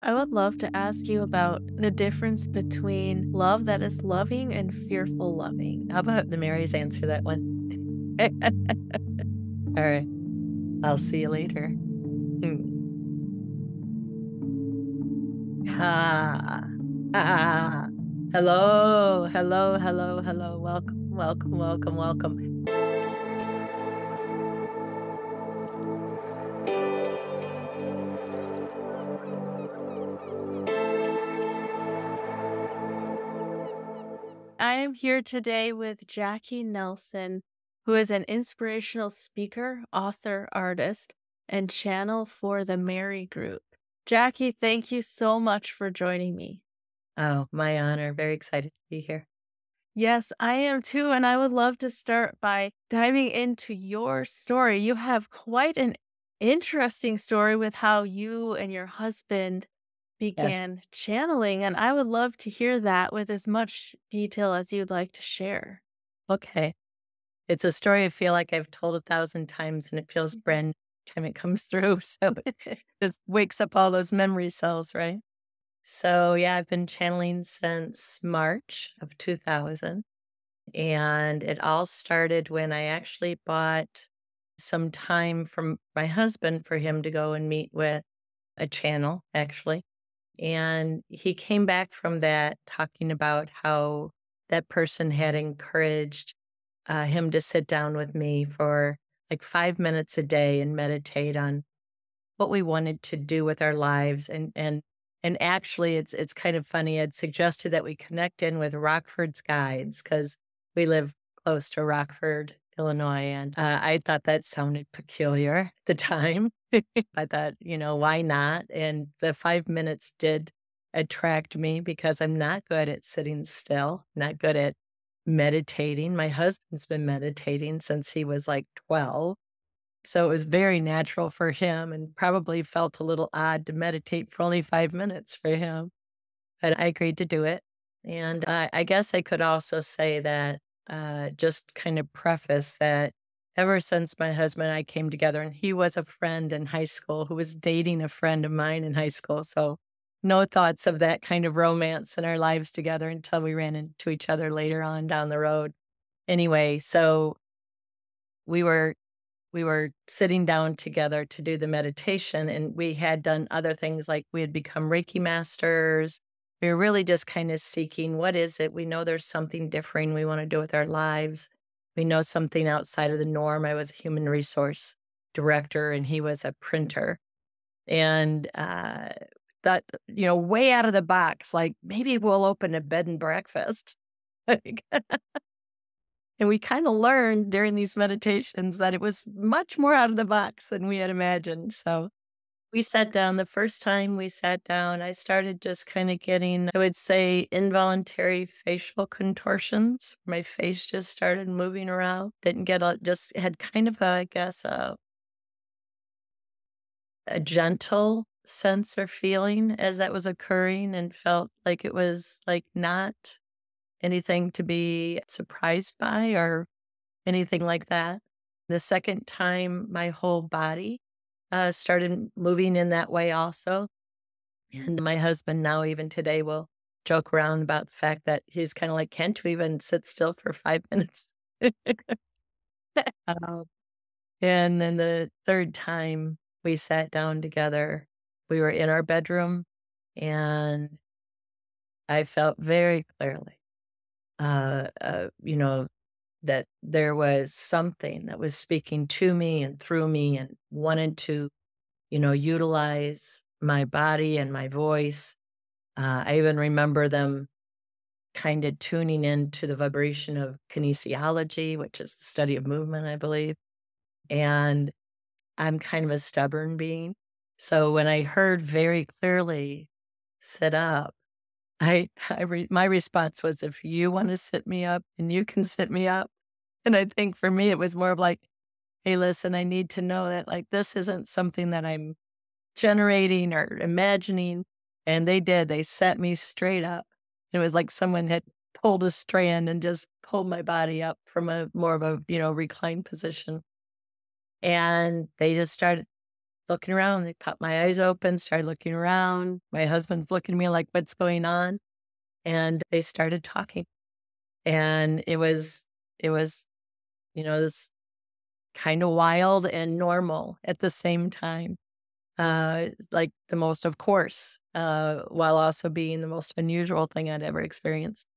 I would love to ask you about the difference between love that is loving and fearful loving. How about the Marys answer that one? All right. I'll see you later. Hmm. Ha. Ah. Hello. Hello. Hello. Hello. Welcome. Welcome. Welcome. Welcome. I am here today with Jacque Nelson, who is an inspirational speaker, author, artist, and channel for the Mary Group. Jacque, thank you so much for joining me. Oh, my honor. Very excited to be here. Yes, I am too, and I would love to start by diving into your story. You have quite an interesting story with how you and your husband Yes. began channeling, and I would love to hear that with as much detail as you'd like to share. Okay. It's a story I feel like I've told 1,000 times and it feels brand new every time it comes through. So it just wakes up all those memory cells, right? So, yeah, I've been channeling since March of 2000. And it all started when I actually bought some time from my husband for him to go and meet with a channel, actually. And he came back from that talking about how that person had encouraged him to sit down with me for like 5 minutes a day and meditate on what we wanted to do with our lives. And actually, it's kind of funny. I'd suggested that we connect in with Rockford's guides because we live close to Rockford, Illinois, and I thought that sounded peculiar at the time. I thought, why not? And the 5 minutes did attract me because I'm not good at sitting still, not good at meditating. My husband's been meditating since he was like 12. So it was very natural for him and probably felt a little odd to meditate for only 5 minutes for him. But I agreed to do it. And I guess I could also say that, just kind of preface that ever since my husband and I came together, and he was a friend in high school who was dating a friend of mine in high school. So no thoughts of that kind of romance in our lives together until we ran into each other later on down the road. Anyway, so we were we were sitting down together to do the meditation, and we had done other things like we had become Reiki masters. We were really just kind of seeking what is it? We know there's something different we want to do with our lives. We know something outside of the norm. I was a human resource director, and he was a printer. And that, way out of the box, like maybe we'll open a bed and breakfast. Like, and we kinda learned during these meditations that it was much more out of the box than we had imagined, so we sat down. The first time we sat down, I started just kinda getting, I would say, involuntary facial contortions. My face just started moving around, didn't get a just had kind of a, I guess, a gentle sense or feeling as that was occurring and felt like it was, like, not anything to be surprised by or anything like that. The second time, my whole body, started moving in that way also, and my husband now even today will joke around about the fact that he's kinda like, "Can't you even sit still for 5 minutes?" Um, and then the third time we sat down together, we were in our bedroom, and I felt very clearly, you know, that there was something that was speaking to me and through me and wanted to, utilize my body and my voice. I even remember them kind of tuning into the vibration of kinesiology, which is the study of movement, I believe. And I'm kind of a stubborn being. So when I heard very clearly, sit up, my response was, if you want to sit me up and you can sit me up. And I think for me, it was more of like, "Hey, listen, I need to know that, like, this isn't something that I'm generating or imagining." And they did. They set me straight up. It was like someone had pulled a strand and just pulled my body up from a more of a, reclined position. And they just started looking around. They popped my eyes open, started looking around. My husband's looking at me like, "What's going on?" And they started talking. And it was, this kinda wild and normal at the same time. Like the most, of course, while also being the most unusual thing I'd ever experienced.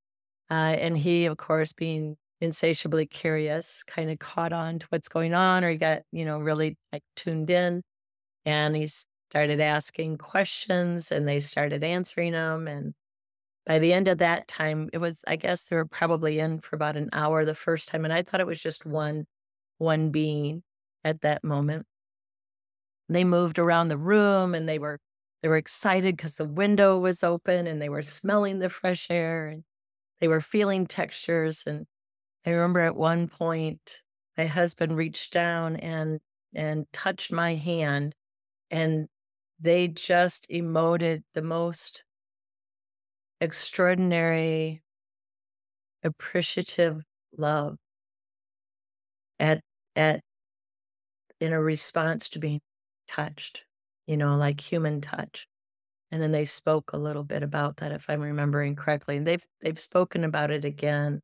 And he, of course, being insatiably curious, kinda caught on to what's going on, or he got, really, like, tuned in, and he started asking questions, and they started answering them. And by the end of that time, it was, I guess, they were probably in for about an hour the first time, and I thought it was just one being at that moment. They moved around the room, and they were excited because the window was open, and they were smelling the fresh air, and they were feeling textures. And I remember at one point, my husband reached down and touched my hand, and they just emoted the most extraordinary, appreciative love at at in a response to being touched, like human touch. And then they spoke a little bit about that, if I'm remembering correctly. And they've spoken about it again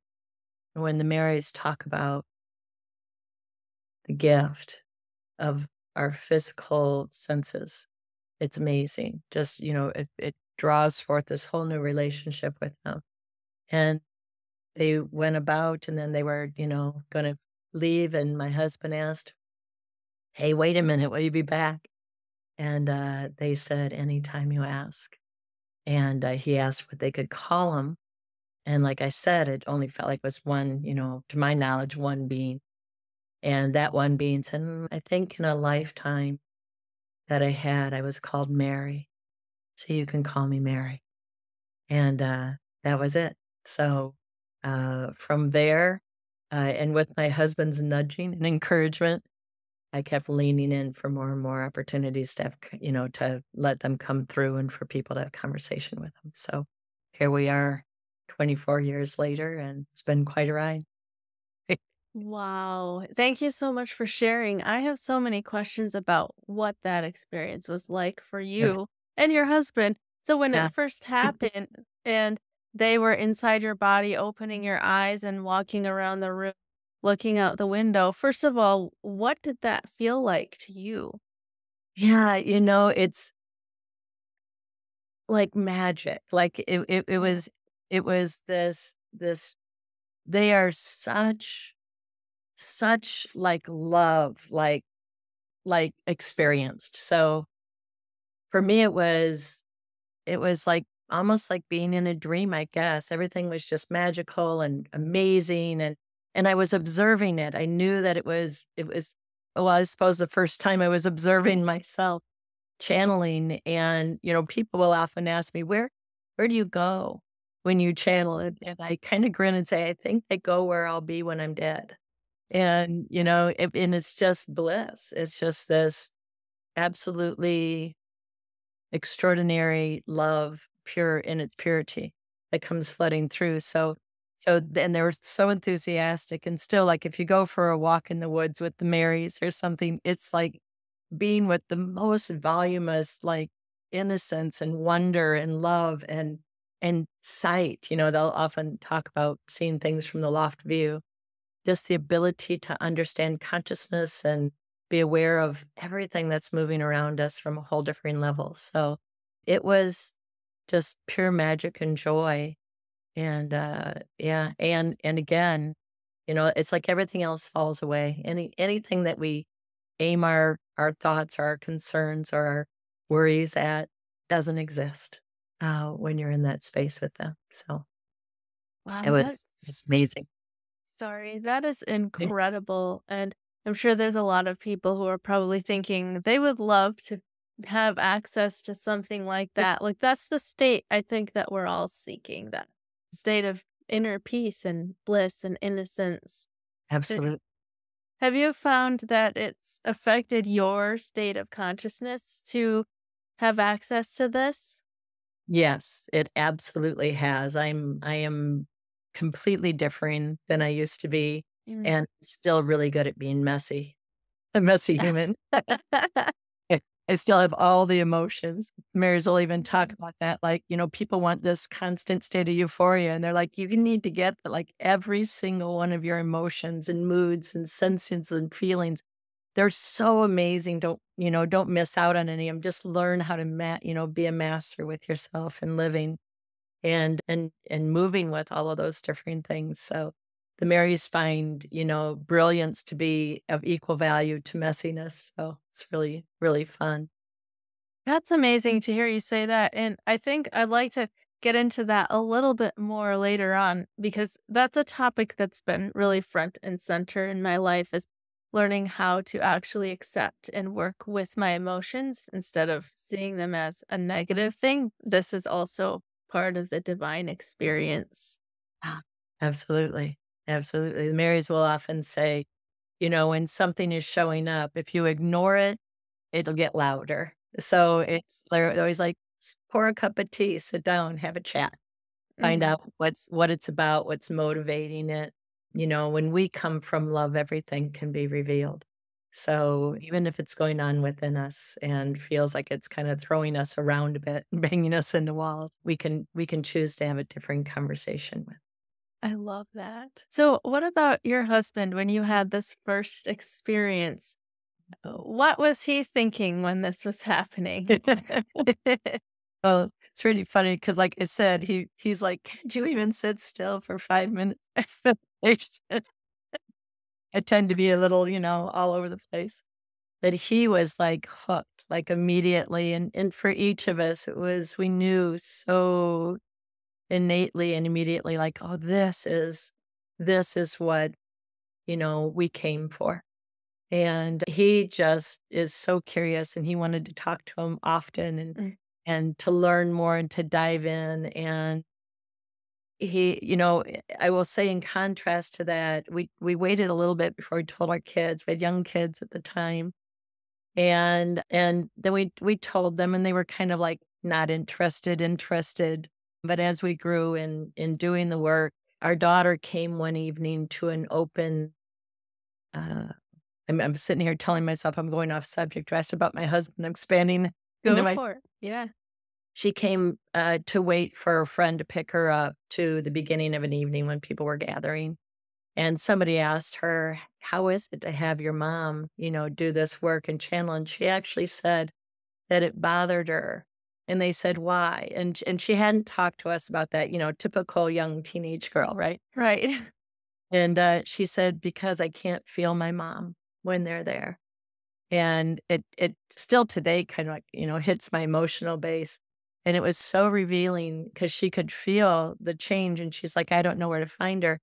when the Marys talk about the gift of our physical senses. It's amazing. Just, it draws forth this whole new relationship with them. And they went about, and then they were, gonna leave, and my husband asked, "Hey, wait a minute, will you be back?" And, they said, "Anytime you ask." And, he asked what they could call him, and like I said, it only felt like it was one, to my knowledge, one being. And that one being said, I think in a lifetime that I had, I was called Mary, so you can call me Mary." And, that was it. So, from there, and with my husband's nudging and encouragement, I kept leaning in for more and more opportunities to have, to let them come through and for people to have conversation with them. So here we are 24 years later, and it's been quite a ride. Wow. Thank you so much for sharing. I have so many questions about what that experience was like for Okay. you and your husband. So, when it Yeah. first happened and they were inside your body, opening your eyes and walking around the room, looking out the window, first of all, what did that feel like to you? Yeah, it's like magic. Like it Mm. was this they are such like love, like experienced. So for me it was like almost like being in a dream, I guess. Everything was just magical and amazing, and I was observing it. I knew that it was well, I suppose the first time I was observing myself channeling. And, people will often ask me, "Where do you go when you channel it?" And I kind of grin and say, "I think I go where I'll be when I'm dead." And, and it's just bliss. It's just this absolutely extraordinary love, pure in its purity, that comes flooding through. So then they were so enthusiastic, and still, like, if you go for a walk in the woods with the Marys or something, it's like being with the most voluminous, like, innocence and wonder and love and sight. They'll often talk about seeing things from the loft view, just the ability to understand consciousness and be aware of everything that's moving around us from a whole different level. So it was just pure magic and joy. And yeah, and again, it's like everything else falls away. Anything that we aim our thoughts, our concerns, or our worries at doesn't exist when you're in that space with them. So it Wow, was that's it's amazing. sorry, that is incredible, and I'm sure there's a lot of people who are probably thinking they would love to have access to something like that. Like, that's the state I think that we're all seeking, that state of inner peace and bliss and innocence. Uh, Absolutely. Have you found that it's affected your state of consciousness to have access to this? Yes, it absolutely has. I am completely differing than I used to be, Mm. and still really good at being messy, a messy human. I still have all the emotions. Marys will even talk about that, like, people want this constant state of euphoria, and they're like, "You need to get, like, every single one of your emotions and moods and sensations and feelings. They're so amazing. Don't miss out on any of 'em. Just learn how to be a master with yourself and living and moving with all of those different things." So the Marys find, brilliance to be of equal value to messiness. So it's really, really fun. That's amazing to hear you say that, and I think I'd like to get into that a little bit more later on because that's a topic that's been really front and center in my life is learning how to actually accept and work with my emotions instead of seeing them as a negative thing. This is also part of the divine experience. Ah, absolutely. Absolutely. The Marys will often say, when something is showing up, if you ignore it, it'll get louder. So they're always like, Pour a cup of tea, sit down, have a chat, find Mhm. out what it's about, what's motivating it." When we come from love, everything can be revealed. So even if it's going on within us and feels like it's kind of throwing us around a bit and banging us into walls, we can choose to have a different conversation with. I love that. So, what about your husband when you had this first experience? What was he thinking when this was happening? Well, it's really funny because, like I said, he's like, "Can't you even sit still for 5 minutes?" I tend to be a little, all over the place. But he was, like, hooked, like, immediately, and for each of us, we knew so innately and immediately, like, "Oh, this is what, we came for." And he just is so curious, and he wanted to talk to him often Mm, and to learn more and to dive in, and I will say in contrast to that, we waited a little bit before we told our kids. We had young kids at the time, and then we told them, and they were kind of, like, not interested. But as we grew in doing the work, our daughter came one evening to an open, uh I'm sitting here telling myself I'm going off subject. You asked about my husband, I'm expanding into go my for it. Yeah. she came, to wait for a friend to pick her up to the beginning of an evening when people were gathering, and somebody asked her, "How is it to have your mom, do this work and channel?" And she actually said that it bothered her, and they said, "Why?" And she hadn't talked to us about that, typical young teenage girl, right? Right. And, she said, "Because I can't feel my mom when they're there." And it still today kind of like, hits my emotional base. And it was so revealing because she could feel the change and she's like, "I don't know where to find her."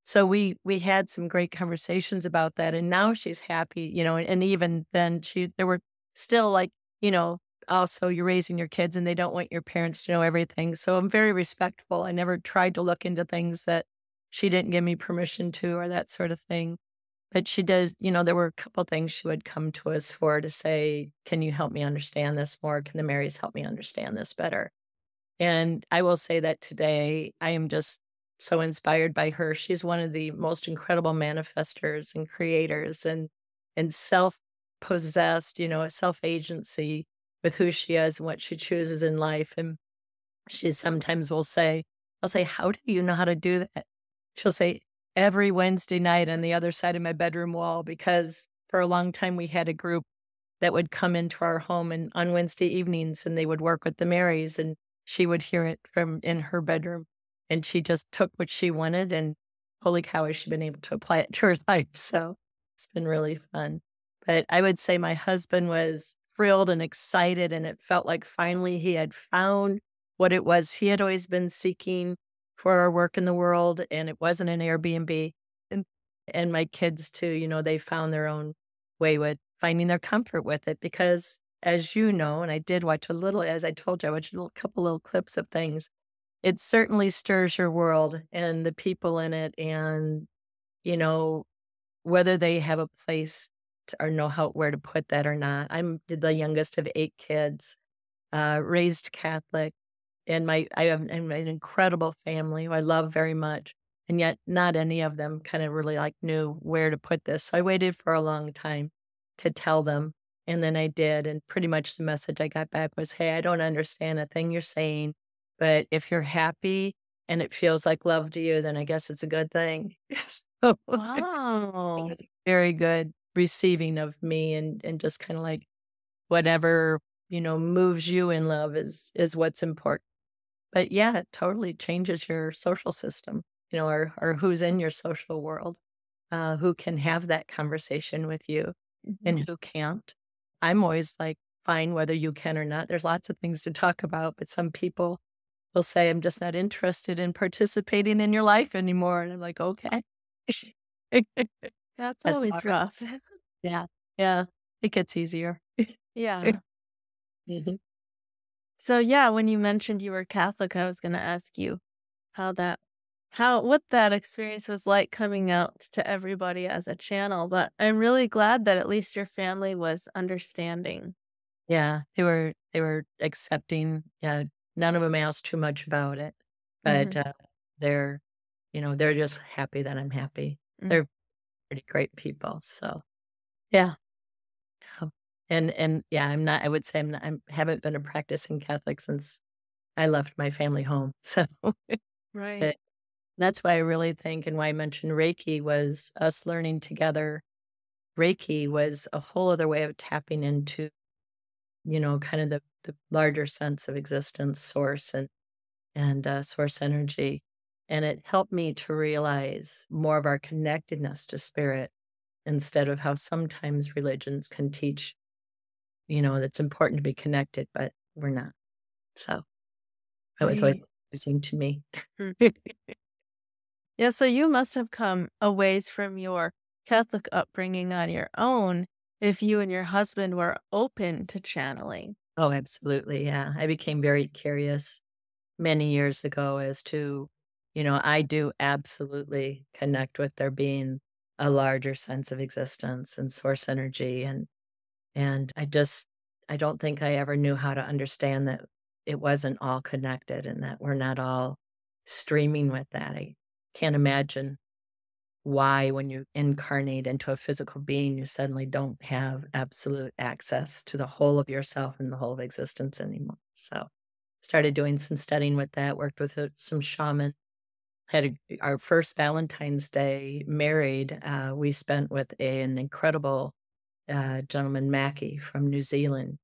So we had some great conversations about that. And now she's happy, and even then there were still like, you know, also you're raising your kids and they don't want your parents to know everything. So I'm very respectful. I never tried to look into things that she didn't give me permission to or that sort of thing. But she does, there were a couple things she would come to us for to say, "Can you help me understand this more? Can the Marys help me understand this better?" And I will say that today I am just so inspired by her. She's one of the most incredible manifestors and creators and self-possessed, a self-agency with who she is and what she chooses in life. And she sometimes I'll say, "How do you know how to do that?" She'll say, "Every Wednesday night on the other side of my bedroom wall," because for a long time we had a group that would come into our home and on Wednesday evenings and they would work with the Marys and she would hear it from in her bedroom. And she just took what she wanted and holy cow, has she been able to apply it to her life. So it's been really fun. But I would say my husband was thrilled and excited, and it felt like finally he had found what it was he had always been seeking for our work in the world, and it wasn't an Airbnb. And and my kids too, they found their own way with finding their comfort with it because as you know, and I did watch a little as I told you, I watched a couple little clips of things. It certainly stirs your world and the people in it and, you know, whether they have a place to, or know how where to put that or not. I'm the youngest of 8 kids, raised Catholic, and I have an incredible family who I love very much, and yet not any of them kind of really, like, knew where to put this, so I waited for a long time to tell them, And then I did, and pretty much the message I got back was, "Hey, I don't understand a thing you're saying, but if you're happy and it feels like love to you, then I guess it's a good thing." So, it Wow. was very good receiving of me and just kinda like, whatever, moves you in love is what's important. But yeah, it totally changes your social system, or who's in your social world, who can have that conversation with you Mhm. and who can't. I'm always like, fine whether you can or not. There's lots of things to talk about, but some people will say, I'm just not interested in participating in your life anymore. And I'm like, okay. That's That's all always right. rough. Yeah. Yeah. It gets easier. Yeah. Mhm. So, yeah, when you mentioned you were Catholic, I was gonna ask you how that what that experience was like coming out to everybody as a channel, but I'm really glad that at least your family was understanding. Yeah, they were accepting, yeah, none of them asked too much about it, but, Mhm. they're they're just happy that I'm happy. Mm. They're pretty great people, so, yeah, and yeah, I would say I haven't been a practicing Catholic since I left my family home, so, Right. eh, that's why I really think and why I mentioned Reiki was us learning together. Reiki was a whole other way of tapping into, kind of the larger sense of existence, source, and source energy. And it helped me to realize more of our connectedness to spirit instead of how sometimes religions can teach, that's important to be connected, but we're not. So it was always Right. confusing to me. Mm. Yeah, so you must have come a ways from your Catholic upbringing on your own if you and your husband were open to channeling. Oh, absolutely. Yeah. I became very curious many years ago as to, I do absolutely connect with there being a larger sense of existence and source energy and I don't think I ever knew how to understand that it wasn't all connected and that we're not all streaming with that. I can't imagine why, when you incarnate into a physical being, you suddenly don't have absolute access to the whole of yourself and the whole of existence anymore. So, started doing some studying with that, worked with some shaman. Our first Valentine's Day married, we spent with an incredible gentleman, Mackie from New Zealand,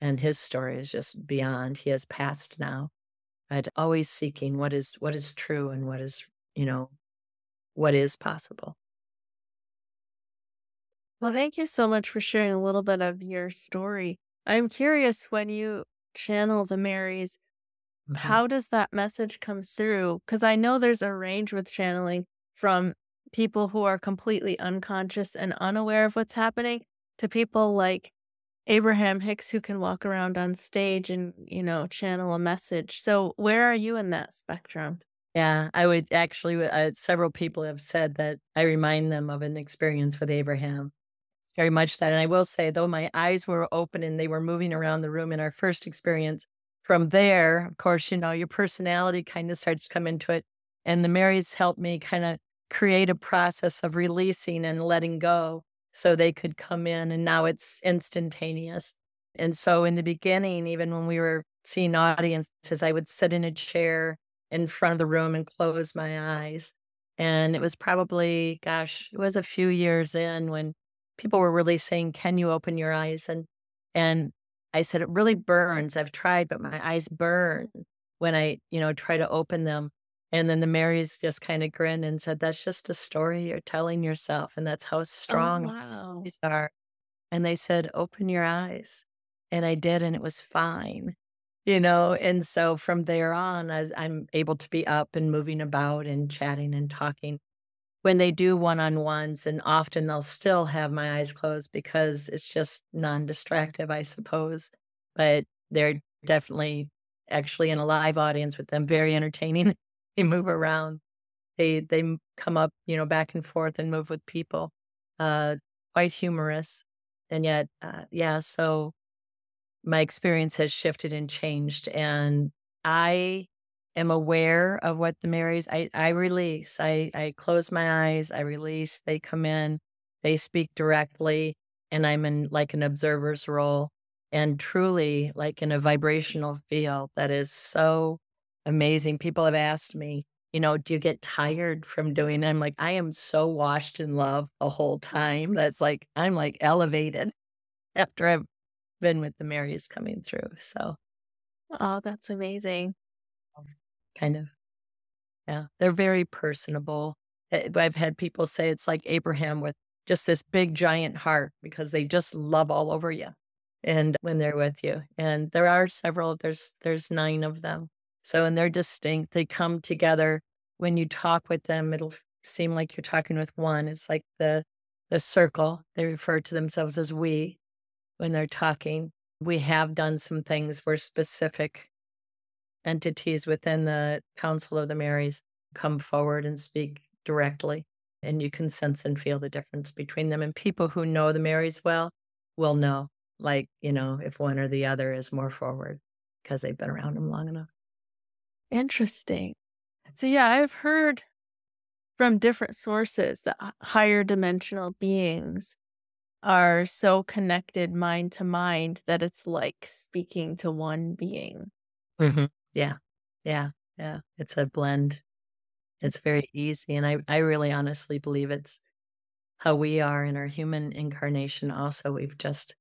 and his story is just beyond. He has passed now, but always seeking what is true and you know, what is possible. Well, thank you so much for sharing a little bit of your story. I'm curious when you channel the Marys, Mhm. how does that message come through? Because I know there's a range with channeling from people who are completely unconscious and unaware of what's happening to people like Abraham Hicks who can walk around on stage and, channel a message. So, where are you in that spectrum? Yeah, I would actually, several people have said that I remind them of an experience with Abraham. It's very much that. And I will say, though my eyes were open and they were moving around the room in our first experience, from there, of course, your personality kind of starts to come into it. And the Marys helped me kind of create a process of releasing and letting go so they could come in. And now it's instantaneous. And so in the beginning, even when we were seeing audiences, I would sit in a chair in front of the room and close my eyes. And it was probably, gosh, it was a few years in when people were really saying, "Can you open your eyes?" And I said, "It really burns. I've tried, but my eyes burn when I, try to open them." And then the Marys just kind of grinned and said, "That's just a story you're telling yourself, and that's how Oh, strong wow. stories are." And they said, "Open your eyes." And I did, and it was fine. And so from there on, as I'm able to be up and moving about and chatting and talking, when they do one-on-ones, and often they'll still have my eyes closed because it's just non-distractive, I suppose, but they're definitely actually in a live audience with them, very entertaining. They move around. They come up, back and forth and move with people. Uh, Quite humorous, and yet, yeah, so my experience has shifted and changed, and I am aware of what the Marys I release. I close my eyes, I release, they come in, they speak directly, and I'm in like an observer's role and truly like in a vibrational field that is so amazing. People have asked me, do you get tired from doing it? I'm like, I am so washed in love the whole time. That's like, I'm like elevated after I've been with the Marys coming through. So Oh, that's amazing. kind of, yeah, they're very personable. I've had people say it's like Abraham with just this big giant heart because they just love all over you and when they're with you. And there are several, there's 9 of them. So and they're distinct. They come together. When you talk with them, it'll seem like you're talking with one. It's like the circle. They refer to themselves as we when they're talking. We have done some things where specific entities within the Council of the Marys come forward and speak directly, and you can sense and feel the difference between them. And people who know the Marys well will know, like, if one or the other is more forward because they've been around them long enough. Interesting. So, yeah, I've heard from different sources that higher dimensional beings are so connected mind to mind that it's like speaking to one being. Mhm. Yeah. Yeah. Yeah. It's a blend. It's very easy. And I really honestly believe it's how we are in our human incarnation also. We've just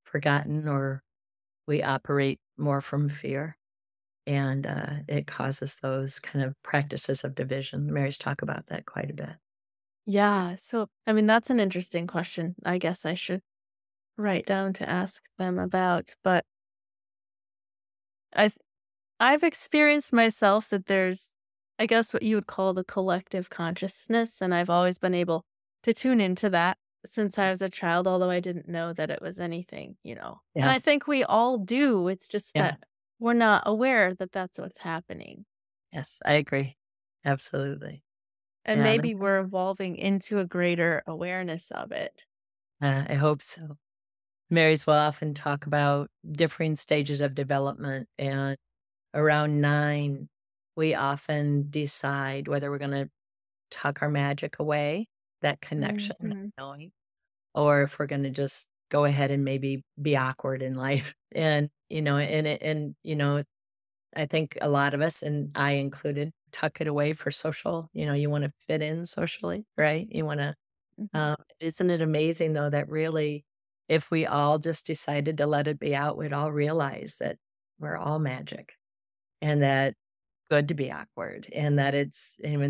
forgotten or we operate more from fear. And it causes those kind of practices of division. The Marys talk about that quite a bit. Yeah. So, I mean, that's an interesting question. I guess I should write down to ask them about. But I, th- I've experienced myself that there's, I guess, what you would call the collective consciousness. And I've always been able to tune into that since I was a child, although I didn't know that it was anything. And I Yes. think we all do. It's just Yeah. that we're not aware that that's what's happening. Yes. I agree. Absolutely. And Yeah. maybe we're evolving into a greater awareness of it. I hope so. Marys will often talk about differing stages of development. And around 9, we often decide whether we're going to tuck our magic away, that connection, that Mhm. knowing, or if we're gonna just go ahead and maybe be awkward in life. And I think a lot of us, and I included, tuck it away for social, you wanna fit in socially, right? You wanna Mhm. isn't it amazing though that really if we all just decided to let it be out, we'd all realize that we're all magic and that good to be awkward and that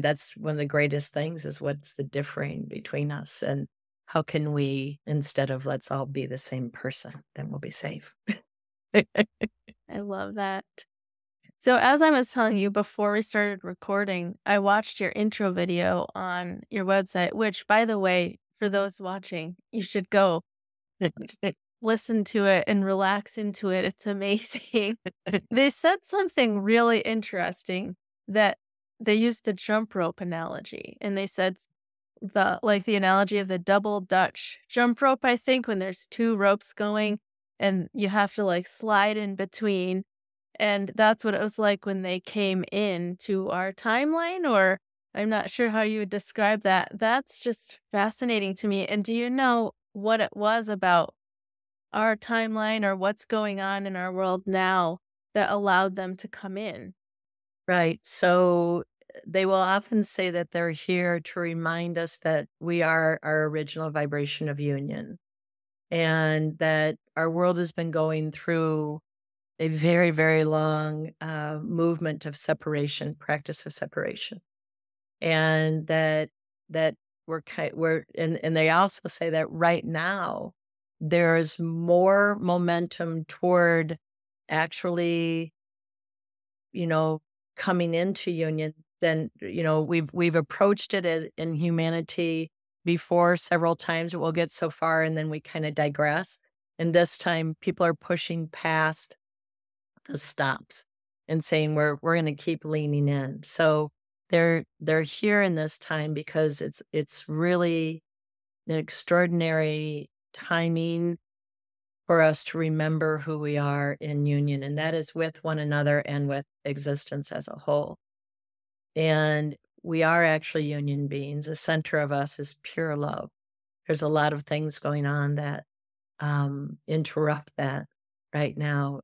that's one of the greatest things is what's the differing between us and how can we instead of let's all be the same person, then we'll be safe. I love that. So, as I was telling you before we started recording, I watched your intro video on your website, which, by the way, for those watching, you should go just listen to it and relax into it. It's amazing. They said something really interesting that they used the jump rope analogy, and they said the analogy of the double Dutch jump rope, I think, when there's 2 ropes going and you have to, like, slide in between, and that's what it was like when they came into our timeline, or I'm not sure how you would describe that. That's just fascinating to me, and do you know what it was about our timeline or what's going on in our world now that allowed them to come in? Right. So they will often say that they're here to remind us that we are our original vibration of union and that our world has been going through a very, very long movement of separation, practice of separation. And that we're and they also say that right now there's more momentum toward actually, you know, coming into union than, we've approached it as in humanity before several times. We'll get so far and then we kind of digress. And this time people are pushing past the stops and saying we're going to keep leaning in. So they're here in this time because it's really an extraordinary timing for us to remember who we are in union, and that is with one another and with existence as a whole. And we are actually union beings. The center of us is pure love. There's a lot of things going on that interrupt that right now.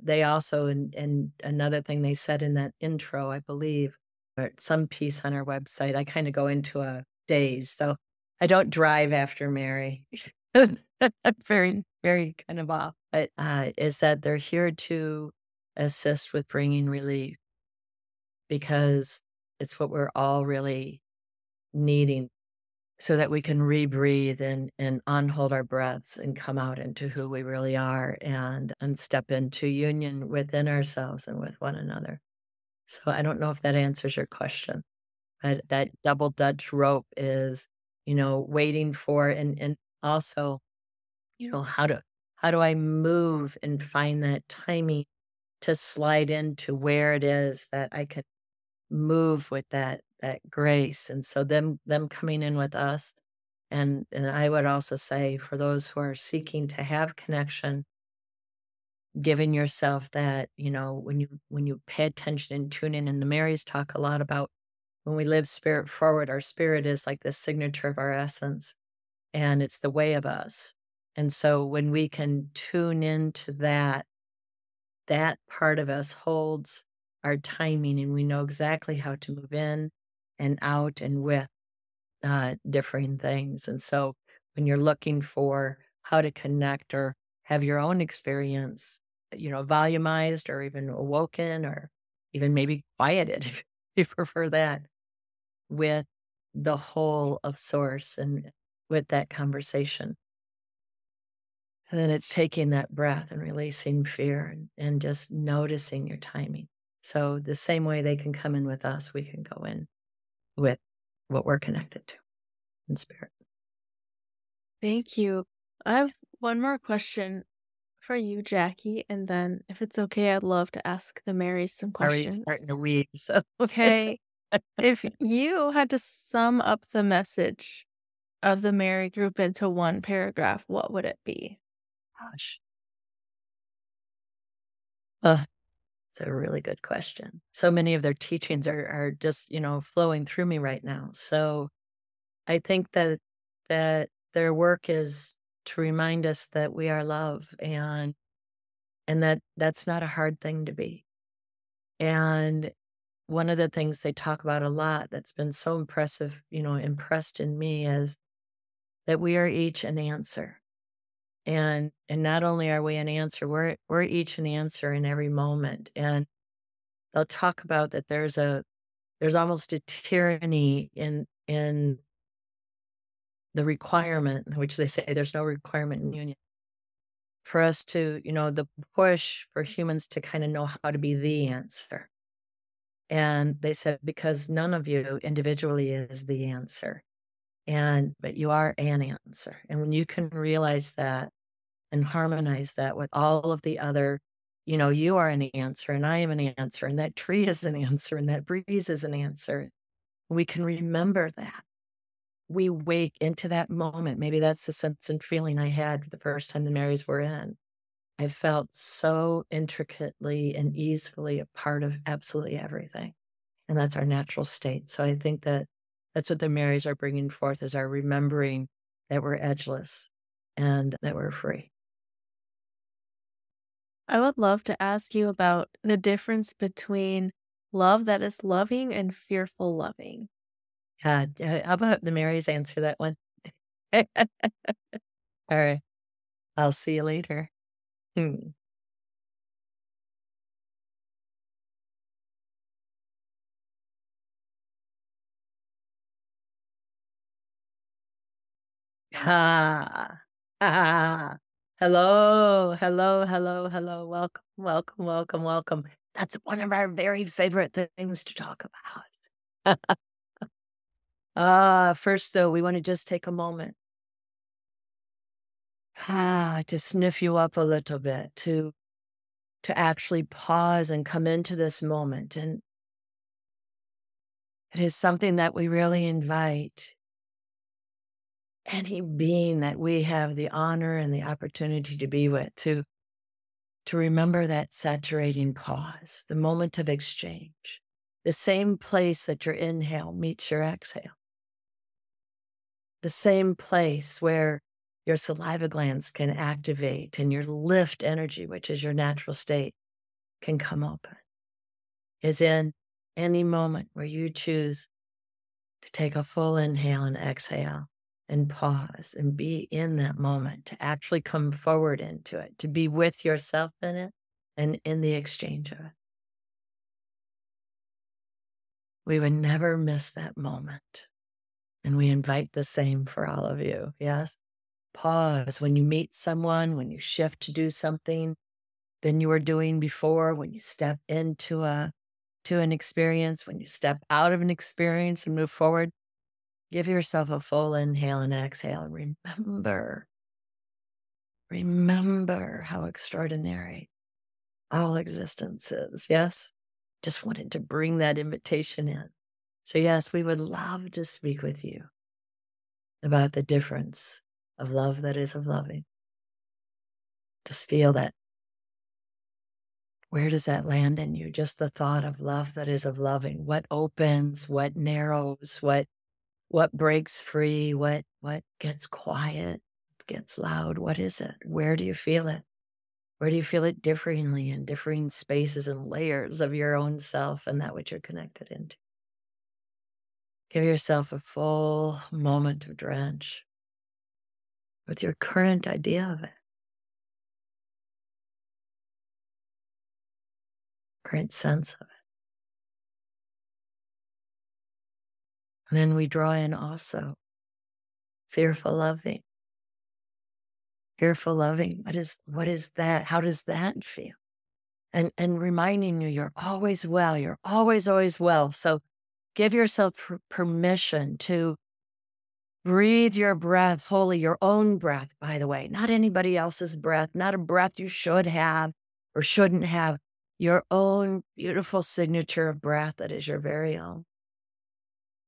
They also, and another thing they said in that intro, I believe, or some piece on our website, I kind of go into a daze. So I don't drive after Mary. Very, very kind of off. But is that they're here to assist with bringing relief because it's what we're all really needing so that we can rebreathe and unhold our breaths and come out into who we really are and step into union within ourselves and with one another. So I don't know if that answers your question, but that double Dutch rope is, waiting for and also, how do I move and find that timing to slide into where it is that I can move with that grace. And so them coming in with us, and I would also say for those who are seeking to have connection, giving yourself that, when you pay attention and tune in, and the Marys talk a lot about when we live spirit forward, our spirit is like the signature of our essence, and it's the way of us. And so when we can tune into that part of us holds our timing, and we know exactly how to move in and out and with differing things. And so when you're looking for how to connect or have your own experience, volumized or even awoken or even maybe quieted, if you prefer that, with the whole of source and with that conversation. And then it's taking that breath and releasing fear and just noticing your timing. So the same way they can come in with us, we can go in with what we're connected to in spirit. Thank you. I have one more question for you, Jackie, and then if it's okay, I'd love to ask the Marys some Already questions. starting to weave. So Okay. If you had to sum up the message of the Mary group into one paragraph, what would it be? gosh. Uh, it's a really good question. So many of their teachings are just, flowing through me right now. So I think that their work is to remind us that we are love and that's not a hard thing to be. And one of the things they talk about a lot that's been so impressive, impressed in me is that we are each an answer. And not only are we an answer, we're each an answer in every moment. And they'll talk about that there's almost a tyranny in the requirement, which they say there's no requirement in union. For us to, the push for humans to kind of know how to be the answer. And they said, because none of you individually is the answer. But you are an answer. And when you can realize that and harmonize that with all of the other, you are an answer and I am an answer and that tree is an answer and that breeze is an answer. We can remember that. We wake into that moment. Maybe that's the sense and feeling I had the first time the Marys were in. I felt so intricately and easily a part of absolutely everything. And that's our natural state. So I think that that's what the Marys are bringing forth is our remembering that we're edgeless and that we're free. I would love to ask you about the difference between love that is loving and fearful loving. Yeah, how about the Marys answer that one? All right. I'll see you later. Hmm. Ha. Ha. Hello, hello, hello, hello. Welcome, welcome, welcome, welcome. That's one of our very favorite things to talk about. First though, we want to just take a moment to sniff you up a little bit, to actually pause and come into this moment. And it is something that we really invite any being that we have the honor and the opportunity to be with to remember that saturating pause, the moment of exchange, the same place that your inhale meets your exhale, the same place where your saliva glands can activate and your lift energy, which is your natural state, can come open. Is in any moment where you choose to take a full inhale and exhale and pause and be in that moment, to actually come forward into it, to be with yourself in it and in the exchange of it. We would never miss that moment. And we invite the same for all of you. Yes? Pause when you meet someone, when you shift to do something than you were doing before, when you step into an experience, when you step out of an experience and move forward. Give yourself a full inhale and exhale. And remember how extraordinary all existence is. Yes? Just wanted to bring that invitation in. So yes, we would love to speak with you about the difference of love that is of loving. Just feel that. Where does that land in you? Just the thought of love that is of loving. What opens, what narrows, what breaks free, what gets quiet, gets loud? What is it? Where do you feel it? Where do you feel it differingly in differing spaces and layers of your own self and that which you're connected into? Give yourself a full moment of drench with your current idea of it, current sense of it. And then we draw in also fearful loving. Fearful loving. What is that? How does that feel? And reminding you, you're always well. You're always well. So give yourself permission to breathe your breath wholly, your own breath, by the way, not anybody else's breath, not a breath you should have or shouldn't have, your own beautiful signature of breath that is your very own,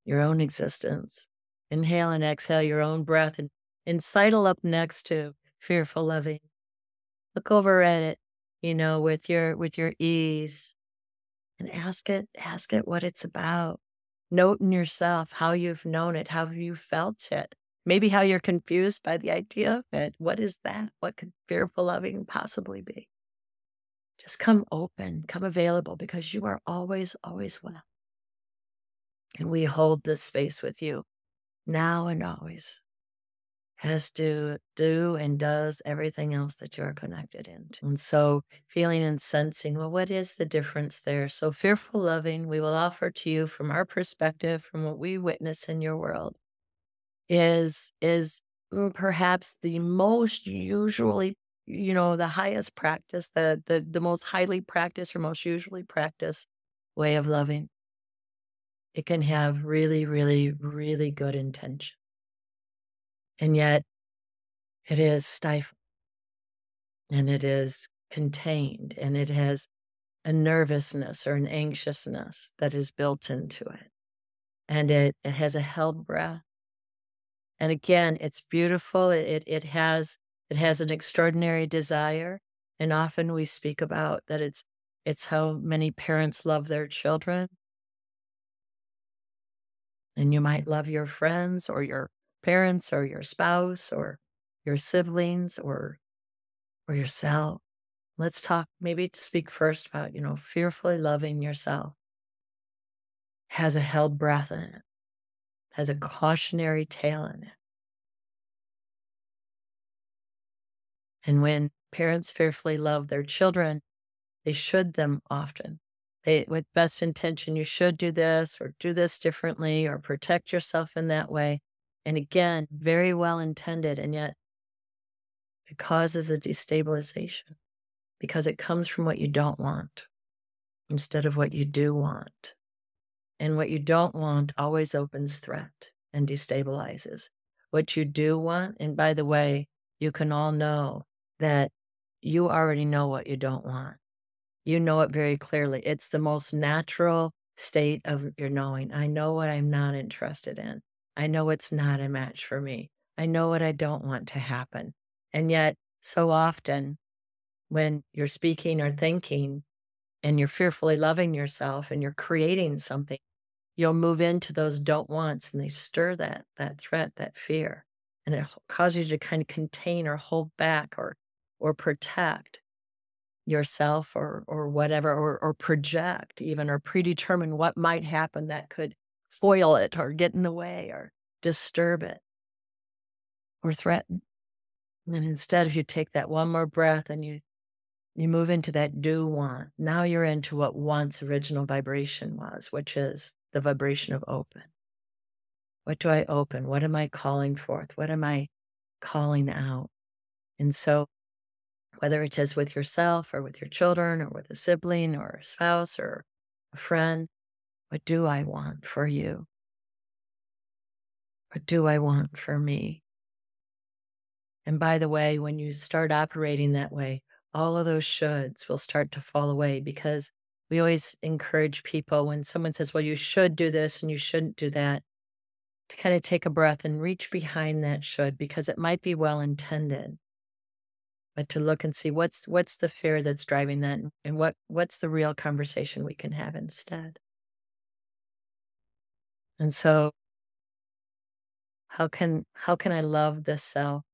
your own existence. Inhale and exhale your own breath and sidle up next to fearful loving. Look over at it, with your ease and ask it what it's about. Note in yourself how you've known it, how you felt it, maybe how you're confused by the idea of it. What is that? What could fearful loving possibly be? Just come open, come available, because you are always well. And we hold this space with you now and always, as do and does everything else that you're connected into. And so feeling and sensing, well, what is the difference there? So fearful loving, we will offer to you from our perspective, from what we witness in your world, is perhaps the most usually, the highest practice, the most highly practiced or most usually practiced way of loving. It can have really, really, really good intention. And yet it is stifled and it is contained and it has a nervousness or an anxiousness that is built into it. And it has a held breath. And again, it's beautiful. It has an extraordinary desire. And often we speak about that it's how many parents love their children. And you might love your friends or your parents or your spouse or your siblings or yourself. Let's talk, maybe to speak first about, fearfully loving yourself. Has a held breath in it, has a cautionary tale in it. And when parents fearfully love their children, they should them often. They, with best intention, you should do this or do this differently or protect yourself in that way. And again, very well intended, and yet it causes a destabilization because it comes from what you don't want instead of what you do want. And what you don't want always opens threat and destabilizes. What you do want, and by the way, you can all know that you already know what you don't want. You know it very clearly. It's the most natural state of your knowing. I know what I'm not interested in. I know it's not a match for me. I know what I don't want to happen. And yet, so often, when you're speaking or thinking and you're fearfully loving yourself and you're creating something, you'll move into those don't wants and they stir that threat, that fear. and it causes you to kind of contain or hold back or protect yourself or whatever, or project even, or predetermine what might happen that could foil it or get in the way or disturb it or threaten. And instead, if you take that one more breath and you move into that do want, now you're into what once original vibration was, which is the vibration of open. What do I open? What am I calling forth? What am I calling out? And so, whether it is with yourself or with your children or with a sibling or a spouse or a friend, what do I want for you? What do I want for me? And by the way, when you start operating that way, all of those shoulds will start to fall away, because we always encourage people when someone says, well, you should do this and you shouldn't do that, to kind of take a breath and reach behind that should, because it might be well intended, but to look and see what's the fear that's driving that, and what's the real conversation we can have instead. And so how can I love this self?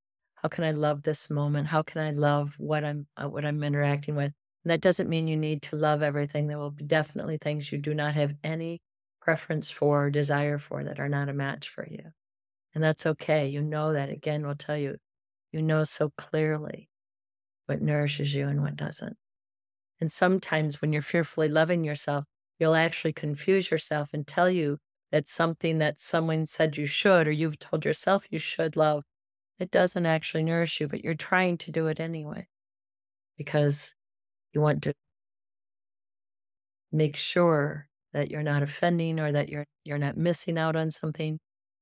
How can I love this moment? How can I love what I'm interacting with? And that doesn't mean you need to love everything. There will be definitely things you do not have any preference for or desire for that are not a match for you. And that's okay. You know that. Again, we'll tell you, you know so clearly what nourishes you and what doesn't. And sometimes when you're fearfully loving yourself, you'll actually confuse yourself and tell you that something that someone said you should, or you've told yourself you should love, it doesn't actually nourish you, but you're trying to do it anyway because you want to make sure that you're not offending or that you're not missing out on something.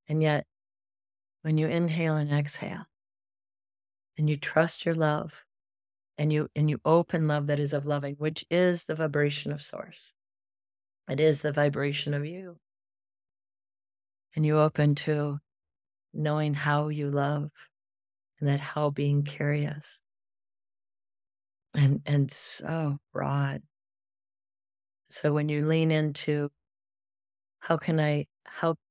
And yet, when you inhale and exhale and you trust your love, and you open love that is of loving, which is the vibration of source. It is the vibration of you. And you open to knowing how you love, and that how being curious and so broad. So when you lean into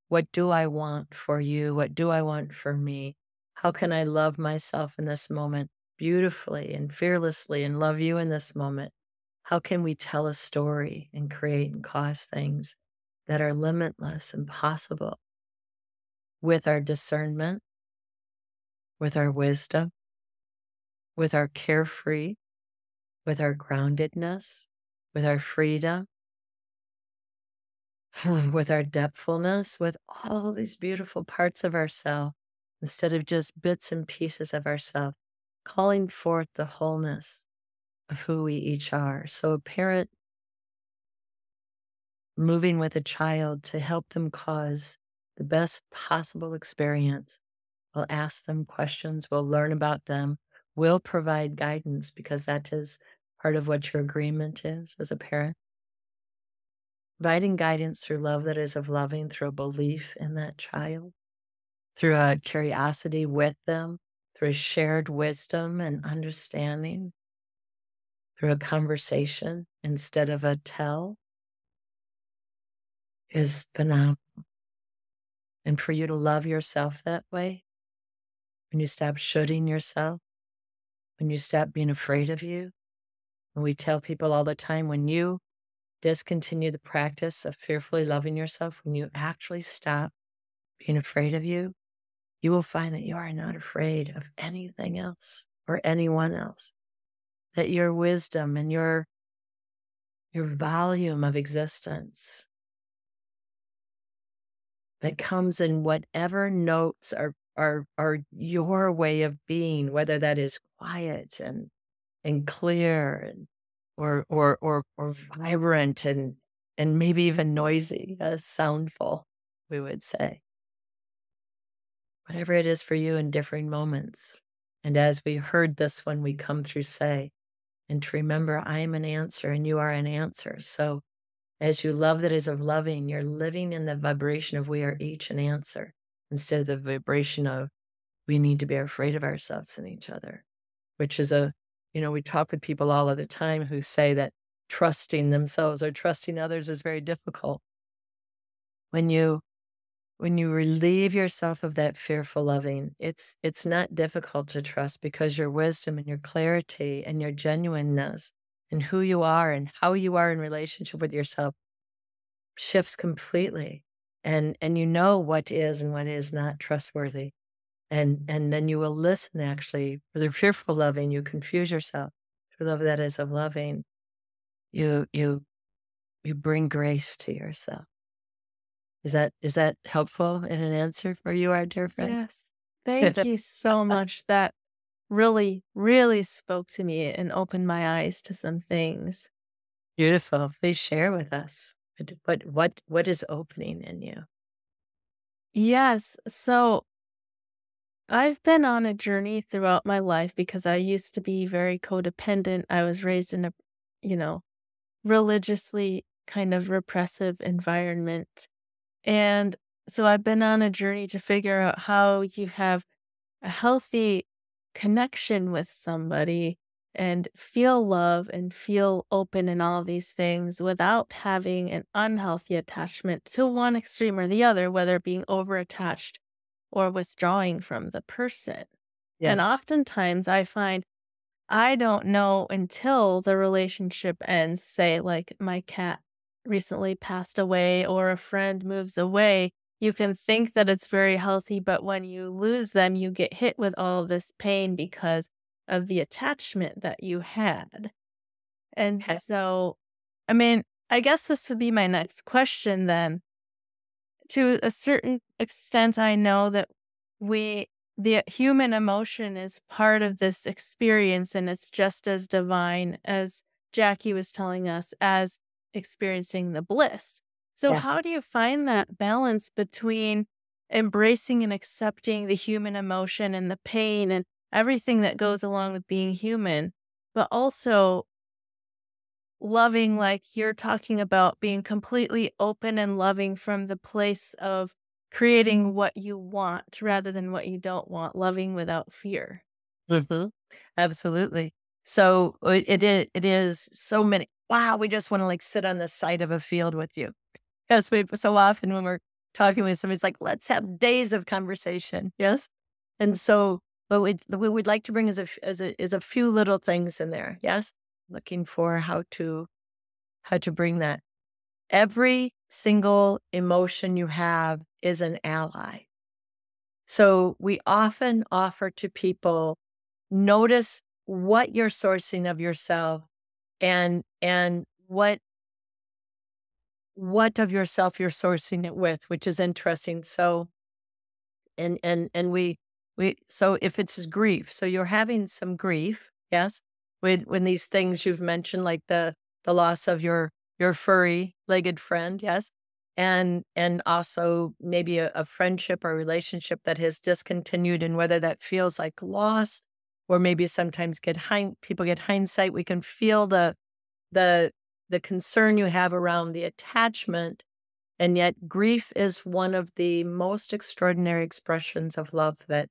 what do I want for you? What do I want for me? How can I love myself in this moment beautifully and fearlessly and love you in this moment? How can we tell a story and create and cause things that are limitless and possible with our discernment, with our wisdom, with our carefree, with our groundedness, with our freedom, with our depthfulness, with all these beautiful parts of ourselves, instead of just bits and pieces of ourselves, calling forth the wholeness of who we each are. So a parent moving with a child to help them cause the best possible experience. We'll ask them questions, we'll learn about them, we'll provide guidance, because that is part of what your agreement is as a parent. Providing guidance through love that is of loving, through a belief in that child, through a curiosity with them, through a shared wisdom and understanding, through a conversation instead of a tell, is phenomenal. And for you to love yourself that way, when you stop shoulding yourself, when you stop being afraid of you, and we tell people all the time, when you discontinue the practice of fearfully loving yourself, when you actually stop being afraid of you, you will find that you are not afraid of anything else or anyone else. That your wisdom and your volume of existence that comes in whatever notes are your way of being, whether that is quiet and clear and or vibrant and maybe even noisy, soundful, we would say. Whatever it is for you in differing moments. And as we heard this one, we come through say, and to remember I am an answer and you are an answer. So as you love that is of loving, you're living in the vibration of we are each an answer, instead of the vibration of we need to be afraid of ourselves and each other, which is we talk with people all of the time who say that trusting themselves or trusting others is very difficult. When you when you relieve yourself of that fearful loving, it's not difficult to trust because your wisdom and your clarity and your genuineness and who you are and how you are in relationship with yourself shifts completely. And you know what is and what is not trustworthy. And then you will listen actually for the fearful loving, you confuse yourself. For love that is of loving, you bring grace to yourself. Is that helpful in an answer for you, our dear friend? Yes. Thank you so much. That really, really spoke to me and opened my eyes to some things. Beautiful. Please share with us. What is opening in you? Yes. So I've been on a journey throughout my life because I used to be very codependent. I was raised in a, you know, religiously kind of repressive environment. And so I've been on a journey to figure out how you have a healthy connection with somebody and feel love and feel open and all these things without having an unhealthy attachment to one extreme or the other, whether being over attached or withdrawing from the person. And Yes. oftentimes I find I don't know until the relationship ends, say, like my cat recently passed away or a friend moves away. You can think that it's very healthy, but when you lose them, you get hit with all of this pain because of the attachment that you had. And Okay. so, I mean, I guess this would be my next question then. To a certain extent, I know that the human emotion is part of this experience, and it's just as divine as Jackie was telling us as experiencing the bliss. So, Yes. how do you find that balance between embracing and accepting the human emotion and the pain and everything that goes along with being human, but also loving, like you're talking about, being completely open and loving from the place of creating what you want rather than what you don't want, loving without fear. Mhm. Absolutely. So, it is so many wow, we just wanna, like, sit on the side of a field with you. Yes, we so often when we're talking with somebody, it's like, "Let's have days of conversation." Yes? And so, what we'd like to bring is a few little things in there, yes? Looking for how to bring that. Every single emotion you have is an ally. So, we often offer to people, notice what you're sourcing of yourself and what of yourself you're sourcing it with, which is interesting. So, and we so if it's grief, so you're having some grief, yes, when these things you've mentioned, like the loss of your furry legged friend, yes, and also maybe a friendship or relationship that has discontinued, and whether that feels like lost or maybe sometimes people get hindsight. We can feel the the concern you have around the attachment, and yet grief is one of the most extraordinary expressions of love that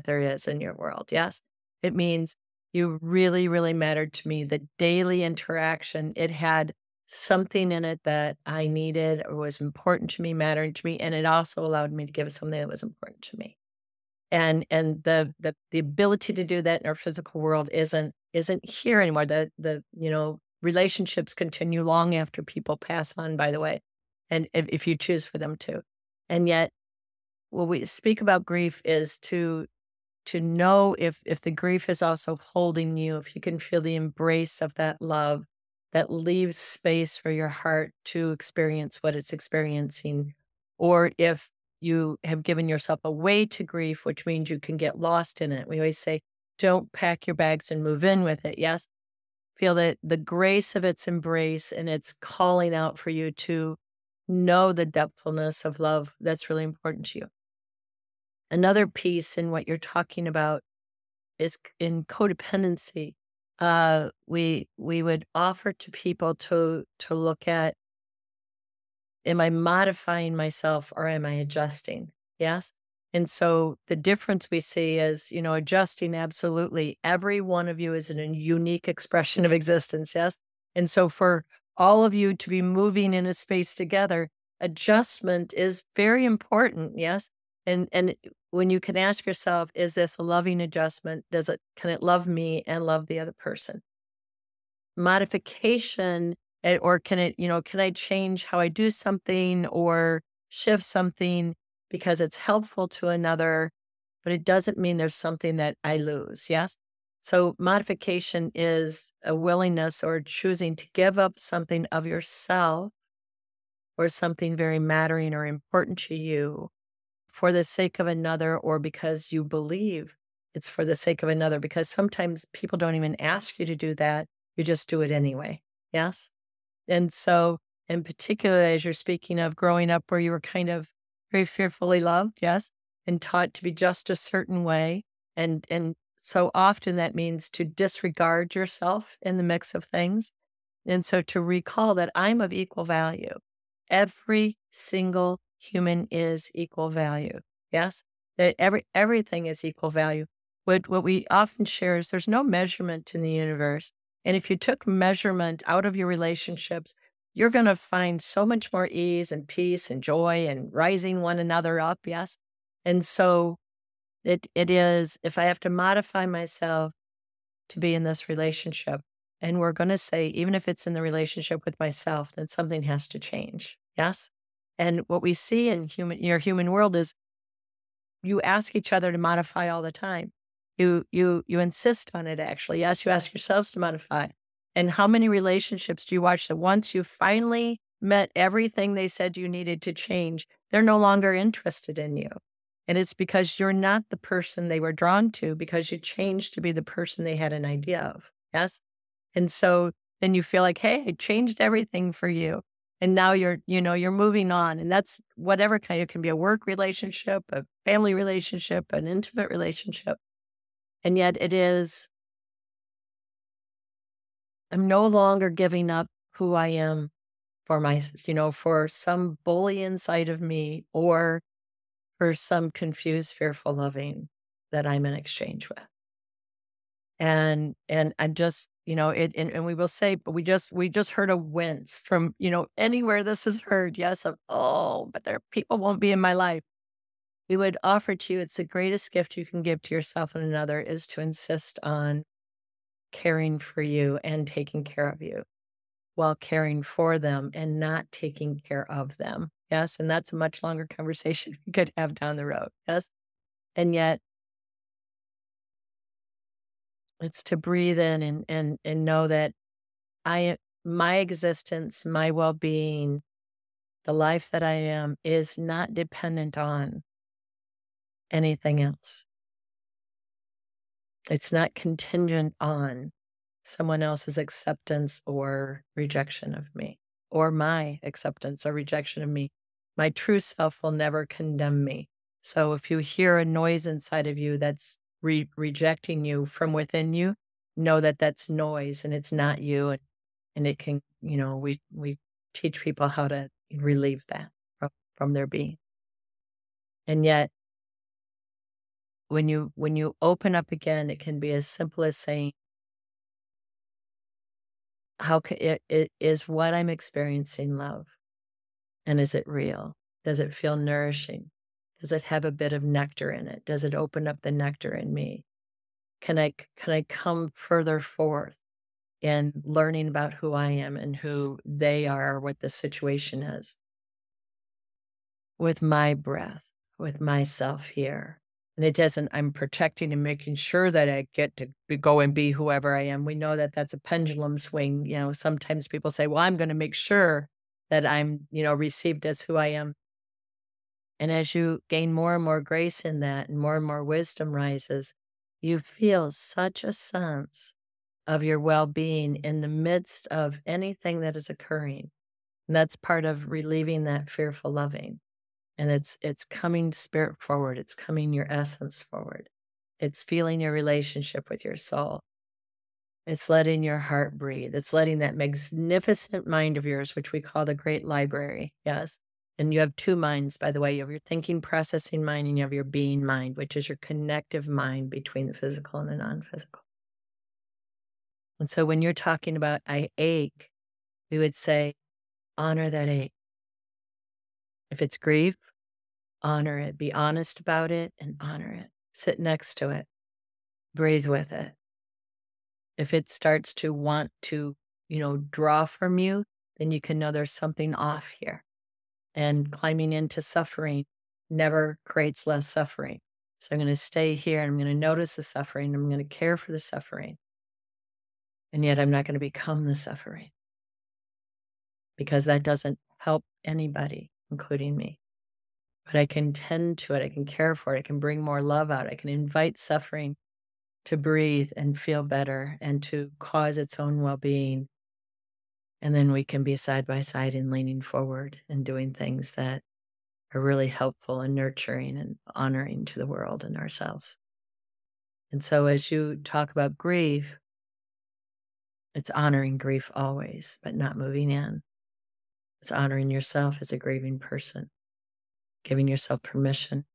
there is in your world. Yes. It means you really, really mattered to me. The daily interaction, it had something in it that I needed or was important to me, mattered to me, and it also allowed me to give something that was important to me. And the ability to do that in our physical world isn't here anymore. The relationships continue long after people pass on, by the way, and if you choose for them to. And yet, when we speak about grief is to know if the grief is also holding you, if you can feel the embrace of that love that leaves space for your heart to experience what it's experiencing, or if you have given yourself away to grief, which means you can get lost in it. We always say, don't pack your bags and move in with it. Yes. Feel that the grace of its embrace and its calling out for you to know the depthfulness of love that's really important to you. Another piece in what you're talking about is in codependency. We would offer to people to look at, am I modifying myself or am I adjusting? Yes. And so the difference we see is, adjusting, absolutely. Every one of you is a unique expression of existence. Yes. And so for all of you to be moving in a space together, adjustment is very important, yes? And when you can ask yourself, is this a loving adjustment? Can it love me and love the other person? Modification, or can it, can I change how I do something or shift something because it's helpful to another, but it doesn't mean there's something that I lose, yes? So modification is a willingness or choosing to give up something of yourself or something very mattering or important to you for the sake of another, or because you believe it's for the sake of another, because sometimes people don't even ask you to do that. You just do it anyway. Yes. And so, in particular, as you're speaking of growing up where you were kind of very fearfully loved, yes, and taught to be just a certain way. And so often that means to disregard yourself in the mix of things. And so to recall that I'm of equal value. Every single human is equal value. Yes? That everything is equal value. What we often share is there's no measurement in the universe. And if you took measurement out of your relationships, you're going to find so much more ease and peace and joy and rising one another up. Yes. And so it is, if I have to modify myself to be in this relationship, and we're going to say, even if it's in the relationship with myself, then something has to change. Yes. And what we see in your human world is you ask each other to modify all the time. You insist on it, actually. Yes, you ask yourselves to modify. And how many relationships do you watch that once you finally met everything they said you needed to change, they're no longer interested in you? And it's because you're not the person they were drawn to, because you changed to be the person they had an idea of. Yes. And so then you feel like, hey, I changed everything for you. And now you're moving on. And that's whatever kind. It can be a work relationship, a family relationship, an intimate relationship. And yet I'm no longer giving up who I am for for some bully inside of me, or for some confused, fearful loving that I'm in exchange with. And I'm just, and we will say, but we just heard a wince from, anywhere this is heard, yes, of, oh, but there people won't be in my life. We would offer to you, it's the greatest gift you can give to yourself and another, is to insist on caring for you and taking care of you while caring for them and not taking care of them. Yes. And that's a much longer conversation we could have down the road. Yes. And yet it's to breathe in and know that my existence, my well-being, the life that I am is not dependent on anything else. It's not contingent on someone else's acceptance or rejection of me, or my acceptance or rejection of me. My true self will never condemn me. So if you hear a noise inside of you that's rejecting you from within you, know that that's noise and it's not you. And it can, we teach people how to relieve that from their being. And yet, when you open up again, it can be as simple as saying, how can it is what I'm experiencing love? And is it real? Does it feel nourishing? Does it have a bit of nectar in it? Does it open up the nectar in me? Can I come further forth in learning about who I am and who they are, what the situation is, with my breath, with myself here? And it doesn't, I'm protecting and making sure that I get to go and be whoever I am. We know that that's a pendulum swing. Sometimes people say, well, I'm going to make sure that I'm, received as who I am. And as you gain more and more grace in that and more wisdom rises, you feel such a sense of your well-being in the midst of anything that is occurring. And that's part of relieving that fearful loving. And it's coming spirit forward. It's coming your essence forward. It's feeling your relationship with your soul. It's letting your heart breathe. It's letting that magnificent mind of yours, which we call the great library. Yes. And you have two minds, by the way. You have your thinking, processing mind, and you have your being mind, which is your connective mind between the physical and the non-physical. And so when you're talking about I ache, we would say, honor that ache. If it's grief, honor it. Be honest about it and honor it. Sit next to it. Breathe with it. If it starts to want to, draw from you, then you can know there's something off here. And climbing into suffering never creates less suffering. So I'm going to stay here and I'm going to notice the suffering. I'm going to care for the suffering. And yet I'm not going to become the suffering because that doesn't help anybody, including me. But I can tend to it. I can care for it. I can bring more love out. I can invite suffering to breathe and feel better and to cause its own well-being. And then we can be side by side and leaning forward and doing things that are really helpful and nurturing and honoring to the world and ourselves. And so as you talk about grief, it's honoring grief always, but not moving in. It's honoring yourself as a grieving person, giving yourself permission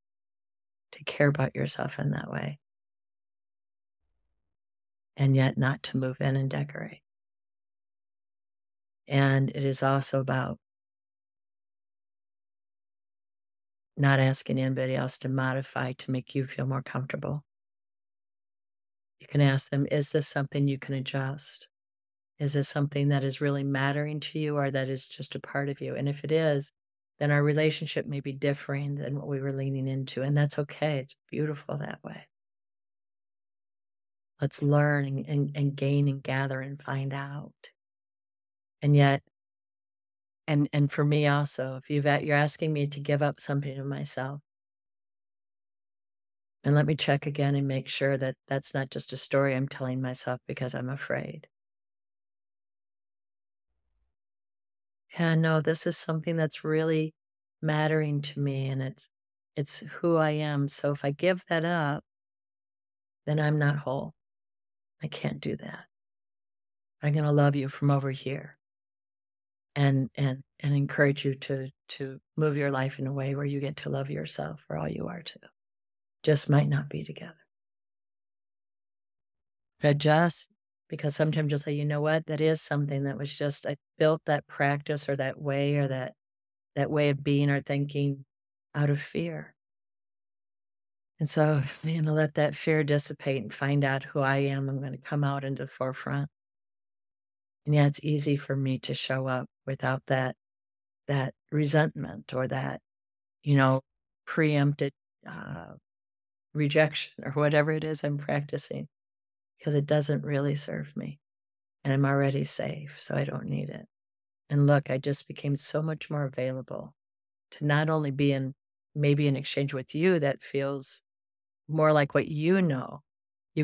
to care about yourself in that way, and yet not to move in and decorate. And it is also about not asking anybody else to modify to make you feel more comfortable. You can ask them, is this something you can adjust? Is this something that is really mattering to you or that is just a part of you? And if it is, then our relationship may be differing than what we were leaning into. And that's okay. It's beautiful that way. Let's learn and gain and gather and find out. And yet, and for me also, if you're asking me to give up something of myself, and let me check again and make sure that that's not just a story I'm telling myself because I'm afraid. Yeah, no, this is something that's really mattering to me and it's who I am. So if I give that up, then I'm not whole. I can't do that. I'm going to love you from over here and encourage you to move your life in a way where you get to love yourself for all you are too. Just might not be together. Adjust, because sometimes you'll say, you know what, that is something that was just, I built that practice or that way or that way of being or thinking out of fear. And so, let that fear dissipate and find out who I am. I'm going to come out into the forefront. And yeah, it's easy for me to show up without that resentment or that, preempted rejection or whatever it is I'm practicing, because it doesn't really serve me. And I'm already safe, so I don't need it. And look, I just became so much more available to not only be in maybe an exchange with you that feels more like what you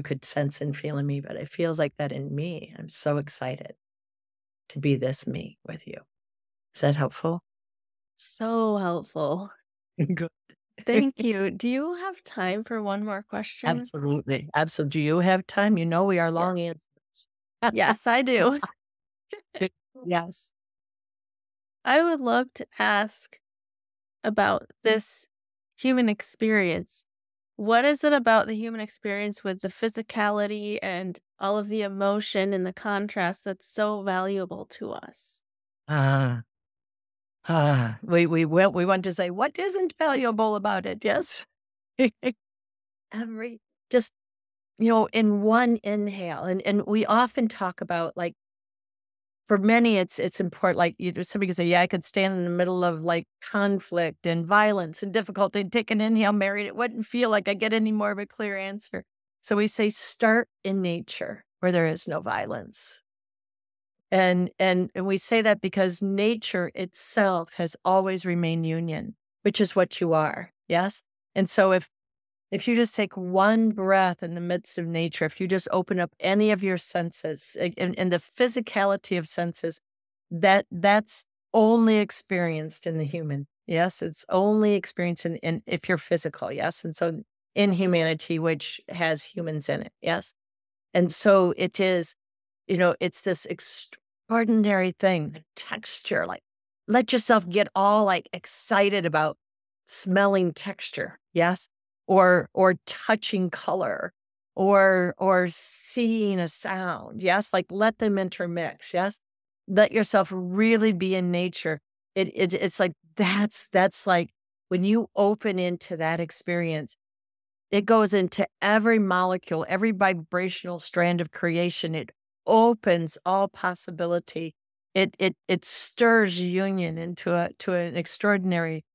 could sense and feel in me, but it feels like that in me. I'm so excited to be this me with you. Is that helpful? So helpful. Good. Thank you. Do you have time for one more question? Absolutely. Absolutely. Do you have time? We are Yeah. long answers. Yes, I do. Yes. I would love to ask about this human experience. What is it about the human experience with the physicality and all of the emotion and the contrast that's so valuable to us? Ah, we want to say, what isn't valuable about it? Yes. Every just, in one inhale. And we often talk about like, for many, it's important. Like somebody could say, yeah, I could stand in the middle of like conflict and violence and difficulty and take an inhale, Mary, and it wouldn't feel like I get any more of a clear answer. So we say, start in nature where there is no violence. And we say that because nature itself has always remained union, which is what you are. Yes. And so if you just take one breath in the midst of nature, if you just open up any of your senses and the physicality of senses, that's only experienced in the human. Yes, it's only experienced in if you're physical. Yes, and so in humanity, which has humans in it. Yes, and so it is. It's this extraordinary thing, the texture. Like, let yourself get all like excited about smelling texture. Yes, or touching color or seeing a sound. Yes, like let them intermix. Yes, let yourself really be in nature It's like that's like when you open into that experience, it goes into every molecule, every vibrational strand of creation. It opens all possibility. It stirs union into a to an extraordinary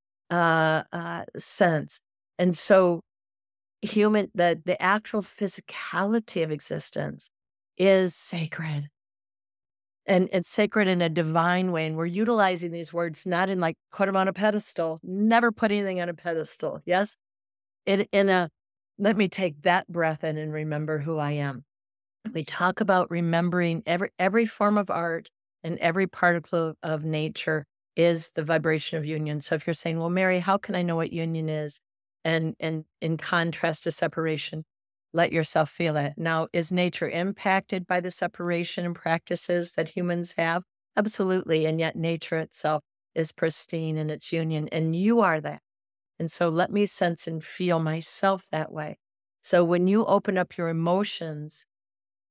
sense. And so the actual physicality of existence is sacred. And it's sacred in a divine way. And we're utilizing these words not in like put them on a pedestal, never put anything on a pedestal. Yes. It in a let me take that breath in and remember who I am. We talk about remembering every form of art and every particle of nature is the vibration of union. So if you're saying, well, Mary, how can I know what union is? And in contrast to separation, let yourself feel that. Now, is nature impacted by the separation and practices that humans have? Absolutely. And yet nature itself is pristine in its union, and you are that. And so let me sense and feel myself that way. So when you open up your emotions,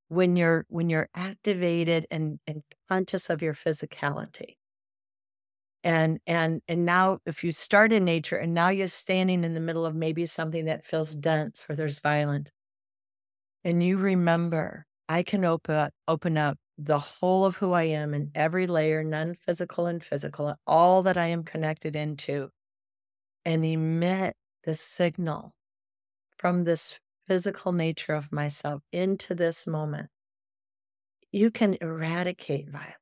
when you're activated and conscious of your physicality, and now if you start in nature and now you're standing in the middle of maybe something that feels dense or there's violence, and you remember, I can open up the whole of who I am in every layer, non-physical and physical, all that I am connected into, and emit the signal from this physical nature of myself into this moment, you can eradicate violence.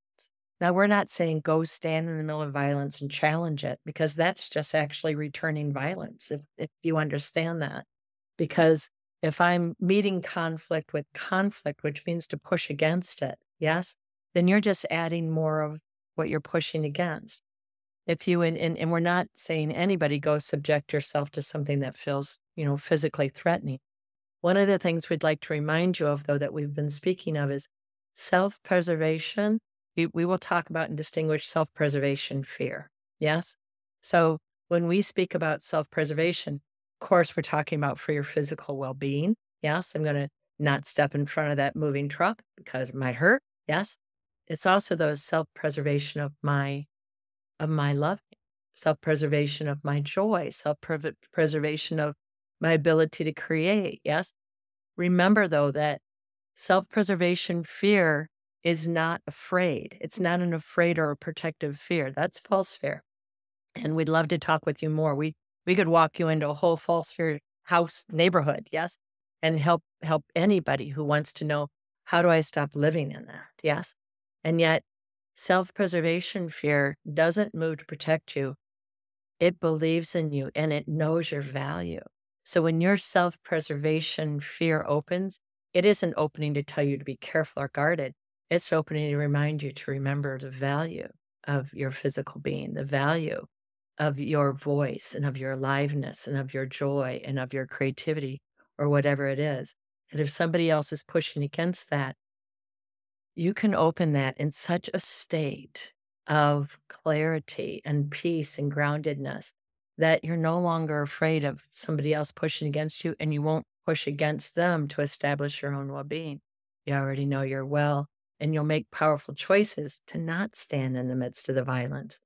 Now, we're not saying go stand in the middle of violence and challenge it, because that's just actually returning violence, if you understand that. Because if I'm meeting conflict with conflict, which means to push against it, yes, then you're just adding more of what you're pushing against. If you and we're not saying anybody go subject yourself to something that feels, physically threatening. One of the things we'd like to remind you of, though, that we've been speaking of is self-preservation. We will talk about and distinguish self-preservation fear. Yes? So when we speak about self-preservation, of course, we're talking about for your physical well-being. Yes, I'm going to not step in front of that moving truck because it might hurt. Yes. It's also those self-preservation of my love, self-preservation of my joy, self-preservation of my ability to create. Yes. Remember, though, that self-preservation fear is not afraid. It's not an afraid or a protective fear. That's false fear. And we'd love to talk with you more. We could walk you into a whole false fear house neighborhood, yes, and help anybody who wants to know, how do I stop living in that? Yes. And yet self-preservation fear doesn't move to protect you. It believes in you and it knows your value. So when your self-preservation fear opens, it isn't opening to tell you to be careful or guarded. It's opening to remind you to remember the value of your physical being, the value of your voice and of your aliveness and of your joy and of your creativity or whatever it is. And if somebody else is pushing against that, you can open that in such a state of clarity and peace and groundedness that you're no longer afraid of somebody else pushing against you, and you won't push against them to establish your own well-being. You already know you're well, and you'll make powerful choices to not stand in the midst of the violence.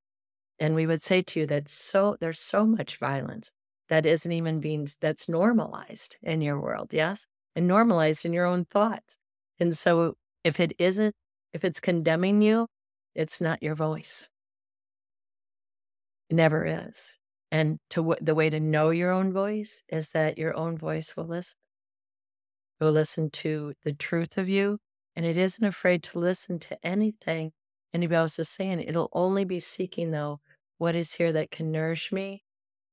And we would say to you that there's so much violence that isn't even that's normalized in your world, yes? And normalized in your own thoughts. And so if it's condemning you, it's not your voice. It never is. And the way to know your own voice is that your own voice will listen. It will listen to the truth of you, and it isn't afraid to listen to anything anybody else is saying. It'll only be seeking, though, what is here that can nourish me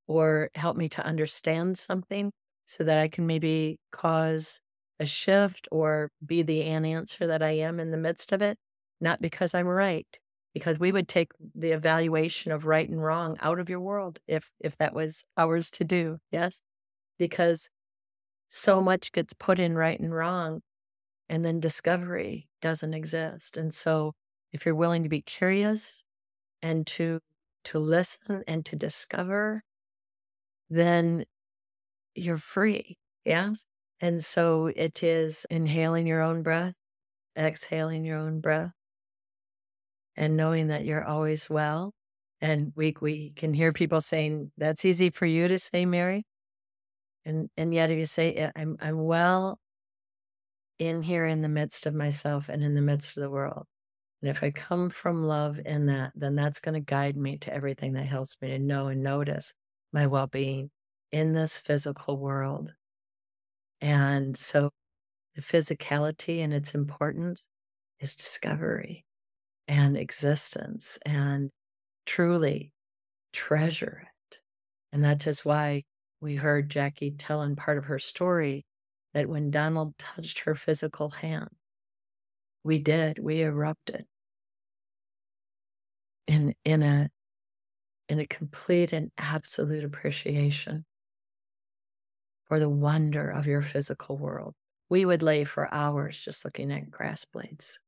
or help me to understand something so that I can maybe cause a shift or be the answer that I am in the midst of it, not because I'm right, because we would take the evaluation of right and wrong out of your world if that was ours to do. Yes, because so much gets put in right and wrong, and then discovery doesn't exist. And so if you're willing to be curious and to listen and to discover, then you're free. Yes. And so it is inhaling your own breath, exhaling your own breath, and knowing that you're always well, And we can hear people saying, "That's easy for you to say, Mary." And yet if you say, I'm well in here in the midst of myself and in the midst of the world. And if I come from love in that, then that's going to guide me to everything that helps me to know and notice my well-being in this physical world. And so the physicality and its importance is discovery and existence and truly treasure it. And that is why we heard Jackie tell in part of her story that when Donald touched her physical hand, we erupted in a complete and absolute appreciation for the wonder of your physical world. We would lay for hours just looking at grass blades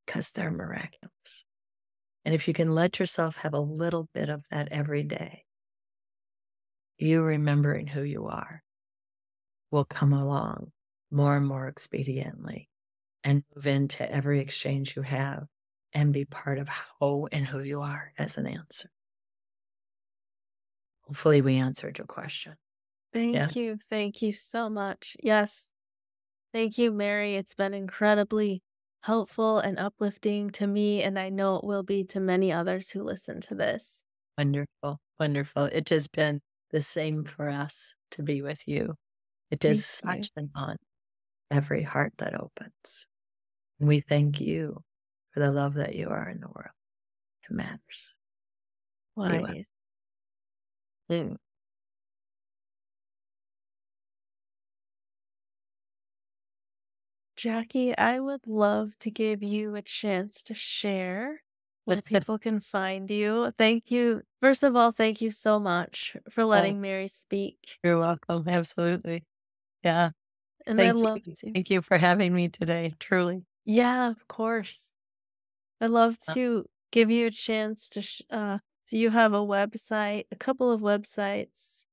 because they're miraculous. And if you can let yourself have a little bit of that every day, you remembering who you are will come along more and more expediently and move into every exchange you have and be part of how and who you are as an answer. Hopefully we answered your question. Yeah. Thank you. Thank you so much. Yes. Thank you, Mary. It's been incredibly helpful and uplifting to me, and I know it will be to many others who listen to this. Wonderful. Wonderful. It has been the same for us to be with you. It is Thank you. such an honor, every heart that opens. And we thank you for the love that you are in the world. It matters. Be well. Wise. Mm. Jackie, I would love to give you a chance to share where people can find you. Thank you. First of all, thank you so much for letting Mary speak. You're welcome. Absolutely. Yeah. And I'd Thank love you. to. Thank you for having me today. Truly. Yeah, of course. I'd love to give you a chance to, so you have a website, a couple of websites,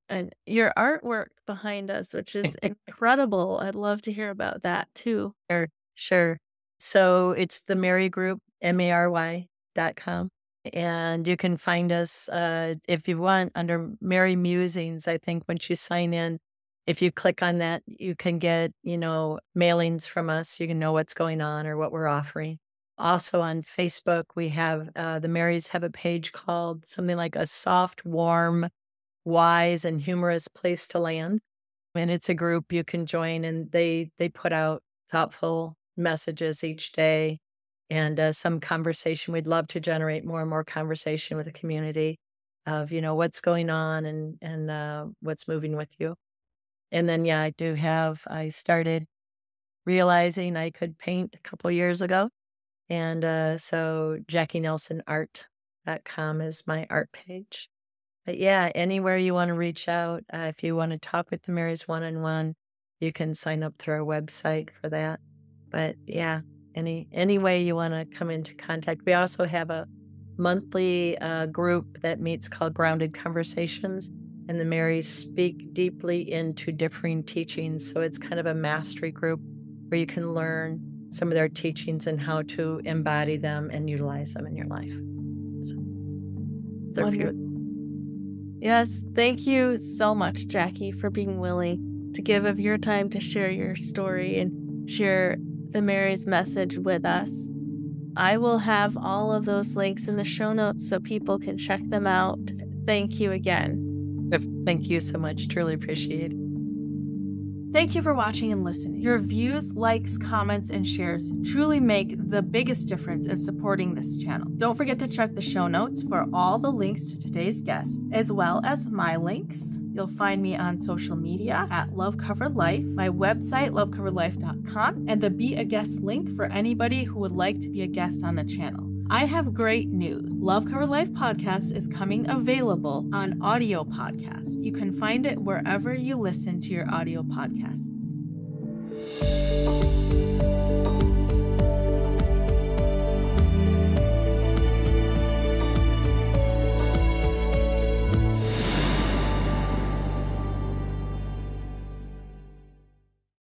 and your artwork behind us, which is incredible. I'd love to hear about that too. Sure. So it's the Mary Group, MARY.com. And you can find us, if you want, under Mary Musings. I think once you sign in, if you click on that, you can get, mailings from us. You can know what's going on or what we're offering. Also on Facebook, we have, the Marys have a page called something like A Soft, Warm, Wise, and Humorous Place to Land. And it's a group you can join, and they put out thoughtful messages each day and some conversation. We'd love to generate more and more conversation with the community of, what's going on and what's moving with you. And then, yeah, I started realizing I could paint a couple years ago. And so JacqueNelsonArt.com is my art page. But yeah, anywhere you want to reach out, if you want to talk with the Marys one-on-one, you can sign up through our website for that. But yeah, any way you want to come into contact. We also have a monthly group that meets called Grounded Conversations, and the Marys speak deeply into differing teachings. So it's kind of a mastery group where you can learn some of their teachings and how to embody them and utilize them in your life. So, Yes, thank you so much, Jackie, for being willing to give of your time to share your story and share the Mary's message with us. I will have all of those links in the show notes so people can check them out. Thank you again. Thank you so much. Truly appreciate it. Thank you for watching and listening. Your views, likes, comments, and shares truly make the biggest difference in supporting this channel. Don't forget to check the show notes for all the links to today's guest, as well as my links. You'll find me on social media at Love Covered Life, my website, lovecoveredlife.com, and the Be a Guest link for anybody who would like to be a guest on the channel. I have great news. Love Covered Life podcast is coming available on audio podcast. You can find it wherever you listen to your audio podcasts.